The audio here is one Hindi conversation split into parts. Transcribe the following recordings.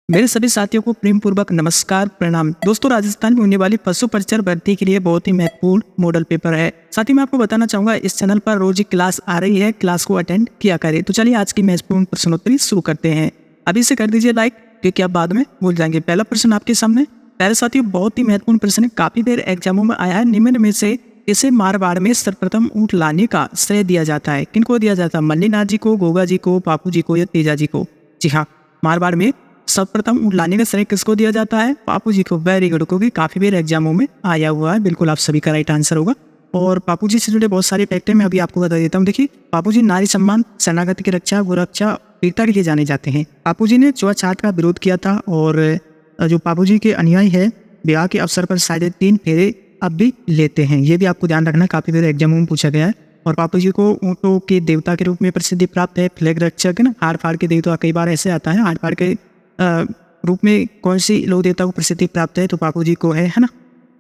मेरे सभी साथियों को प्रेम पूर्वक नमस्कार प्रणाम। दोस्तों, राजस्थान में होने वाली पशु परिचर भर्ती के लिए बहुत ही महत्वपूर्ण मॉडल पेपर है। साथ ही मैं आपको बताना चाहूंगा इस चैनल पर रोज एक क्लास आ रही है, क्लास को अटेंड किया करें। तो चलिए आज की महत्वपूर्ण प्रश्नोत्तरी शुरू करते हैं। अभी से कर दीजिए लाइक, क्योंकि आप बाद में भूल जाएंगे। पहला प्रश्न आपके सामने। पहले साथियों बहुत ही महत्वपूर्ण प्रश्न है, काफी देर एग्जामों में आया है। निम्न में से इसे मारवाड़ में सर्वप्रथम ऊंट लाने का श्रेय दिया जाता है। किनको दिया जाता है? मल्लीनाथ जी को, गोगा जी को, बापू जी को या तेजा जी को? जी हाँ, मारवाड़ में सर्वप्रथम ऊंट लाने का श्रेय किसको दिया जाता है? बापू जी को। वेरी गुड, क्योंकि काफी बार एग्जामों में आया हुआ है। बिल्कुल आप सभी का राइट आंसर होगा। और बापू जी से जुड़े बहुत सारे फैक्ट है, मैं अभी आपको बता देता हूँ। देखिए, बापू जी नारी सम्मान, शरणागति की रक्षा, गोरक्षा, वीरता के लिए जाने जाते हैं। बापू जी ने छुआछूत का विरोध किया था। और जो बापू जी के अनुयायी है, विवाह के अवसर पर 3.5 फेरे अब भी लेते हैं। ये भी आपको ध्यान रखना, काफी बार एग्जामों में पूछा गया है। और बापू जी को ऊँटों के देवता के रूप में प्रसिद्धि प्राप्त है। फ्लैग रक्षक है ना, हाड़ फाड़ के देवता, कई बार ऐसे आता है हाड़ फाड़ के रूप में कौन सी लोक देवता को प्रसिद्धि प्राप्त है? तो बापू जी को है ना।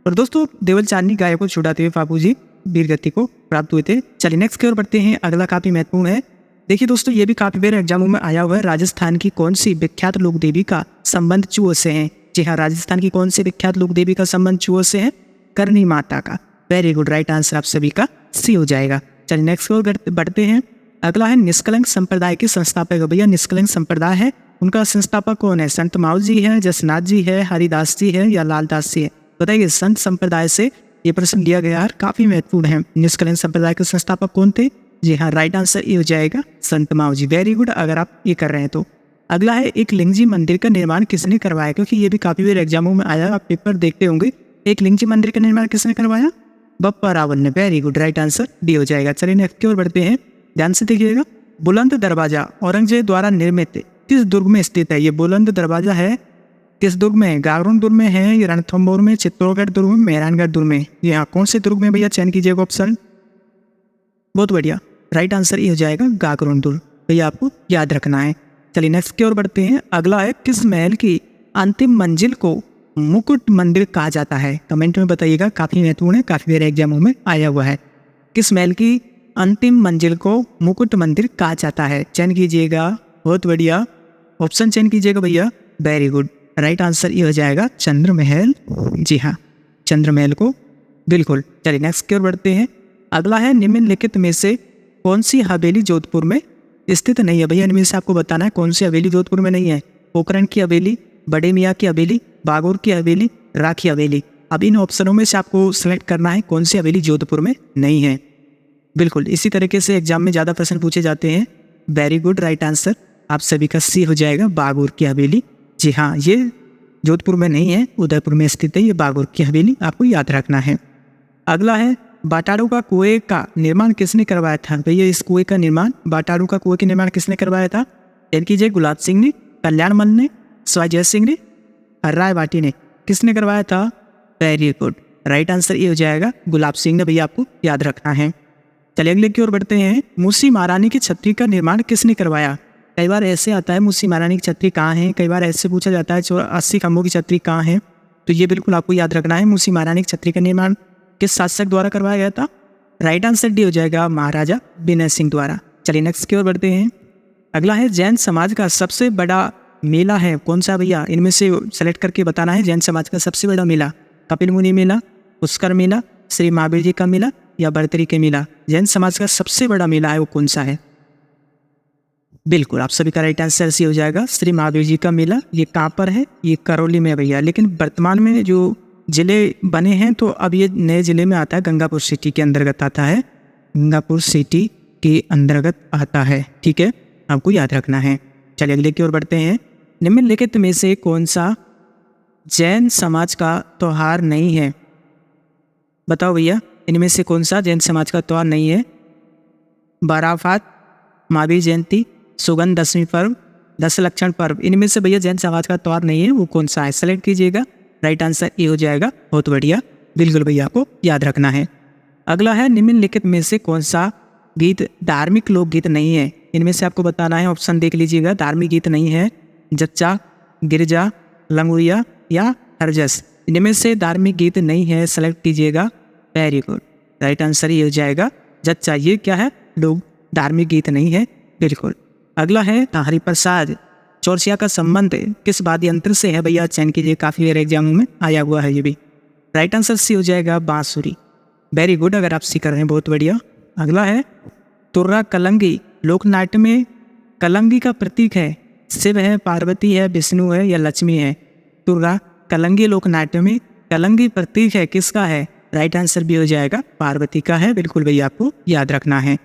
और दोस्तों, देवल चांदनी गाय को छुड़ाते हुए बापू जी वीर गति को प्राप्त हुए थे। चलिए नेक्स्ट की ओर बढ़ते हैं। अगला काफी महत्वपूर्ण है। देखिए दोस्तों, ये भी काफी बार एग्जामों में आया हुआ है। राजस्थान की कौन सी विख्यात लोक देवी का संबंध चूहों से है? जी हाँ, राजस्थान की कौन सी विख्यात लोक देवी का संबंध चूहों से है? करनी माता का। वेरी गुड, राइट आंसर आप सभी का सी हो जाएगा। चलिए नेक्स्ट की ओर बढ़ते हैं। अगला है निष्कलंक संप्रदाय के संस्थापक। भैया निष्कलंक संप्रदाय है, उनका संस्थापक कौन है? संत माऊ जी है, जसनाथ जी है, हरिदास जी है या लालदास जी है? बताइए, संत संप्रदाय से ये प्रश्न दिया गया है, काफी महत्वपूर्ण है। निष्कलंक संप्रदाय के संस्थापक कौन थे? जी हाँ, राइट आंसर ये हो जाएगा संत माऊ जी। वेरी गुड, अगर आप ये कर रहे हैं तो। अगला है एक लिंगजी मंदिर का निर्माण किसने करवाया? क्योंकि ये भी काफी बार एग्जामों में आया, आप पेपर देखते होंगे। एक लिंगजी मंदिर का निर्माण किसने करवाया? बप्पा रावल ने। Very good, right answer D हो जाएगा। चलिए नेक्स्ट की ओर बढ़ते हैं, ध्यान से देखिएगा। बुलंद दरवाजा औरंगजेब द्वारा निर्मित किस दुर्ग में स्थित है? ये बुलंद दरवाजा है किस दुर्ग में? गागरोन दुर्ग में है, ये रणथंभौर में, चित्तौड़गढ़ दुर्ग में, मेहरानगढ़ दुर्ग में? यहाँ कौन से दुर्ग में भैया? चयन कीजिएगा ऑप्शन। बहुत बढ़िया, राइट आंसर ये हो जाएगा गागरोन दुर्ग। भैया आपको याद रखना है। चलिए नेक्स्ट की ओर बढ़ते हैं। अगला है किस महल की अंतिम मंजिल को मुकुट मंदिर कहा जाता है? कमेंट में बताइएगा, काफी महत्वपूर्ण है, काफी बार एग्जामों में आया हुआ है। किस महल की अंतिम मंजिल को मुकुट मंदिर कहा जाता है? चयन कीजिएगा, बहुत बढ़िया, ऑप्शन चयन कीजिएगा भैया। वेरी गुड, राइट आंसर ये हो जाएगा चंद्र महल। जी हाँ, चंद्र महल को, बिल्कुल। चलिए नेक्स्ट की ओर बढ़ते हैं। अगला है निम्नलिखित में से कौन सी हवेली जोधपुर में स्थित नहीं है? भैया इनमें से आपको बताना है कौन सी हवेली जोधपुर में नहीं है। पोखरण की हवेली, बड़े मियाँ की हवेली, बागोर की हवेली, राखी हवेली। अब इन ऑप्शनों में से आपको सेलेक्ट करना है कौन सी हवेली जोधपुर में नहीं है। बिल्कुल इसी तरीके से एग्जाम में ज़्यादा प्रश्न पूछे जाते हैं। वेरी गुड, राइट आंसर आप सभी का सी हो जाएगा, बागोर की हवेली। जी हाँ, ये जोधपुर में नहीं है, उदयपुर में स्थित है ये बागोर की हवेली, आपको याद रखना है। अगला है बाटारू का कुएं का निर्माण किसने करवाया था? भैया इस कुएं का निर्माण, बाटारू का कुएं का निर्माण किसने करवाया था? चयन कीजिए, गुलाब सिंह ने, कल्याण मल ने, स्वाजय सिंह ने, राय बाटी ने? किसने करवाया था? वेरी गुड, राइट आंसर ये हो जाएगा गुलाब सिंह ने। भैया आपको याद रखना है। चलिए अगले की ओर बढ़ते हैं। मूसी महारानी की छतरी का निर्माण किसने करवाया? कई बार ऐसे आता है मूसी महारानी की छतरी कहाँ है, कई बार ऐसे पूछा जाता है 80 खंभों की छतरी कहाँ है। तो ये बिल्कुल आपको याद रखना है, मूसी महारानी की छतरी का निर्माण किस शासक द्वारा करवाया गया था? राइट आंसर डी हो जाएगा महाराजा विनय सिंह द्वारा। चलिए नेक्स्ट की ओर बढ़ते हैं। अगला है जैन समाज का सबसे बड़ा मेला है कौन सा? भैया इनमें से सेलेक्ट करके बताना है। जैन समाज का सबसे बड़ा मेला, कपिल मुनि मेला, पुष्कर मेला, श्री महावीर जी का मेला या बर्तरी के मेला? जैन समाज का सबसे बड़ा मेला है वो कौन सा है? बिल्कुल आप सभी का राइट आंसर सी हो जाएगा श्री महावीर जी का मेला। ये कहाँ पर है? ये करौली में है भैया। लेकिन वर्तमान में जो जिले बने हैं तो अब ये नए जिले में आता है, गंगापुर सिटी के अंतर्गत आता है, गंगापुर सिटी के अंतर्गत आता है। ठीक है, आपको याद रखना है। चलिए अगले की ओर बढ़ते हैं। निम्नलिखित में से कौन सा जैन समाज का त्योहार नहीं है? बताओ भैया, इनमें से कौन सा जैन समाज का त्योहार नहीं है? बाराफात, महावीर जयंती, सुगंध दशमी पर्व, दस लक्षण पर्व। इनमें से भैया जैन समाज का त्योहार नहीं है, वो कौन सा है? सेलेक्ट कीजिएगा, राइट आंसर ये हो जाएगा। बहुत बढ़िया, बिल्कुल भैया आपको याद रखना है। अगला है निम्नलिखित में से कौन सा गीत धार्मिक लोकगीत नहीं है? इनमें से आपको बताना है, ऑप्शन देख लीजिएगा। धार्मिक गीत नहीं है, जच्चा, गिरजा, लंगुरिया या हरजस? इनमें से धार्मिक गीत नहीं है, सेलेक्ट कीजिएगा। वेरी गुड, राइट आंसर ये हो जाएगा जच्चा। ये क्या है? लोग धार्मिक गीत नहीं है, बिल्कुल। अगला है हरिप्रसाद चौरसिया का संबंध किस वाद्य यंत्र से है भैया? चयन कीजिए, काफ़ी बार एग्जामों में आया हुआ है ये भी। राइट आंसर सी हो जाएगा बांसुरी। वेरी गुड, अगर आप सी कर रहे हैं बहुत बढ़िया। अगला है तुर्रा कलंगी लोकनाट्य में कलंगी का प्रतीक है, शिव है, पार्वती है, विष्णु है या लक्ष्मी है? तुर्रा कलंगी लोकनाट्य में कलंगी प्रतीक है, किसका है? राइट आंसर भी हो जाएगा पार्वती का है। बिल्कुल भैया, आपको याद रखना है।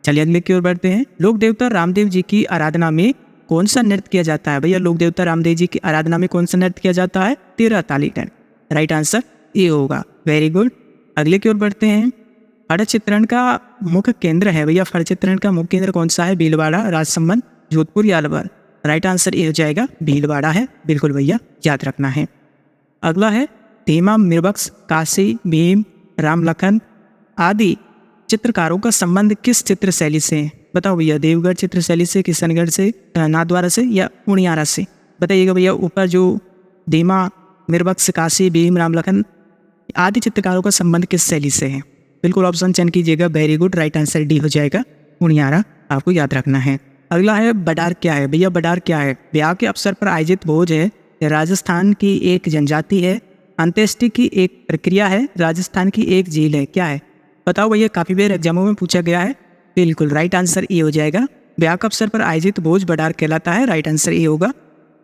चलिए अगले की ओर बढ़ते हैं। लोक देवता रामदेव जी की आराधना में कौन सा नृत्य किया जाता है भैया? लोक देवता रामदेव जी की आराधना में कौन सा नृत्य किया जाता है? 13 ताली नृत्य। राइट आंसर ये होगा। वेरी गुड, अगले की ओर बढ़ते हैं। फड़ चित्रण का मुख्य केंद्र है भैया, फड़ चित्रण का मुख्य केंद्र कौन सा है? भीलवाड़ा, राजसमंद, जोधपुर या अलवर? राइट आंसर ये हो जाएगा भीलवाड़ा है। बिल्कुल भैया, याद रखना है। अगला है धीमा मिर्बक्स, काशी, भीम, राम लखन आदि चित्रकारों का संबंध किस चित्र शैली से है? बताओ भैया, देवगढ़ चित्र शैली से, किशनगढ़ से, नाथद्वारा से या उनियारा से? बताइएगा भैया। ऊपर जो धीमा मिर्बक्स, काशी, भीम, राम लखन आदि चित्रकारों का संबंध किस शैली से है? बिल्कुल ऑप्शन चयन कीजिएगा। Very good, right answer D हो जाएगा उनियारा, आपको याद रखना है। अगला है बडार क्या है भैया? बडार क्या है? ब्याह के अवसर पर आयोजित भोज है, राजस्थान की एक जनजाति है, अंत्येष्टि की एक प्रक्रिया है, राजस्थान की एक झील है, क्या है? बताओ भैया, काफ़ी बार एग्जामों में पूछा गया है। बिल्कुल राइट आंसर ए हो जाएगा। ब्याह के अवसर पर आयोजित भोज बडार कहलाता है। राइट आंसर ए होगा।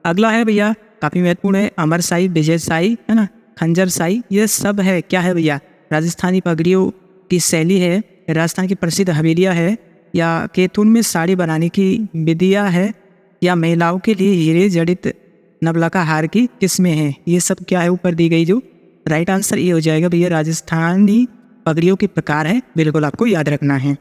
अगला है भैया, काफ़ी महत्वपूर्ण है, अमर साई, विजय साई, है ना, खंजर साई, ये सब है, क्या है भैया? राजस्थानी पगड़ियों की शैली है, राजस्थान की प्रसिद्ध हवेलियाँ है, या कैथून में साड़ी बनाने की विधियाँ है, या महिलाओं के लिए हीरे जड़ित नवलखा हार की किस्में हैं? ये सब क्या है ऊपर दी गई जो? राइट आंसर ये हो जाएगा भैया राजस्थानी पगड़ियों के प्रकार है। बिल्कुल आपको याद रखना है।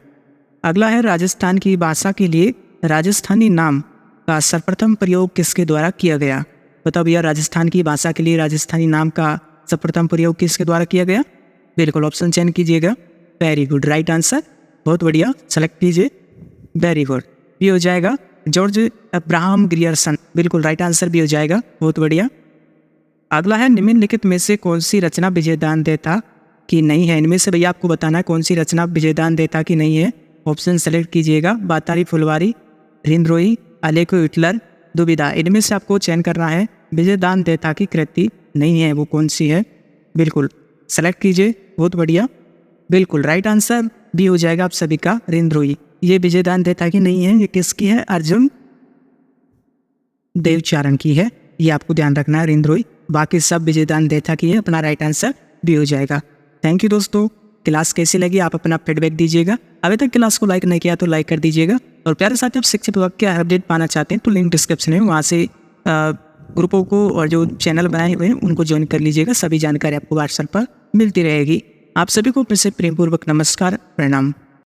अगला है राजस्थान की भाषा के लिए राजस्थानी नाम का सर्वप्रथम प्रयोग किसके द्वारा किया गया? बताओ भैया, राजस्थान की भाषा के लिए राजस्थानी नाम का सर्वप्रथम प्रयोग किसके द्वारा किया गया? बिल्कुल ऑप्शन चयन कीजिएगा। वेरी गुड, राइट आंसर, बहुत बढ़िया, सेलेक्ट कीजिए। वेरी गुड, ये हो जाएगा जॉर्ज अब्राहम ग्रियर्सन। बिल्कुल राइट आंसर भी हो जाएगा, बहुत बढ़िया। अगला है निम्नलिखित में से कौन सी रचना विजयदान देता कि नहीं है? इनमें से भैया आपको बताना है कौन सी रचना विजयदान देता कि नहीं है। ऑप्शन सेलेक्ट कीजिएगा। बातारी फुलवारी, रिंद्रोही, अलेखो हिटलर, दुविधा। इनमें से आपको चयन करना है विजयदान देता की कृति नहीं है, वो कौन सी है? बिल्कुल सेलेक्ट कीजिए, बहुत बढ़िया। बिल्कुल राइट आंसर भी हो जाएगा आप सभी का रिंद्रोही। ये विजयदान देता की नहीं है, ये किसकी है? अर्जुन देवचारण की है, ये आपको ध्यान रखना है रिंद्रोही। बाकी सब विजयदान देता की है, अपना राइट आंसर भी हो जाएगा। थैंक यू दोस्तों, क्लास कैसी लगी आप अपना फीडबैक दीजिएगा। अभी तक क्लास को लाइक नहीं किया तो लाइक कर दीजिएगा। और प्यारे साथ आप शिक्षक विभाग के अपडेट पाना चाहते हैं तो लिंक डिस्क्रिप्शन में, वहाँ से ग्रुपों को और जो चैनल बनाए हुए हैं उनको ज्वाइन कर लीजिएगा। सभी जानकारी आपको व्हाट्सएप पर मिलती रहेगी। आप सभी को फिर से प्रेमपूर्वक नमस्कार, प्रणाम।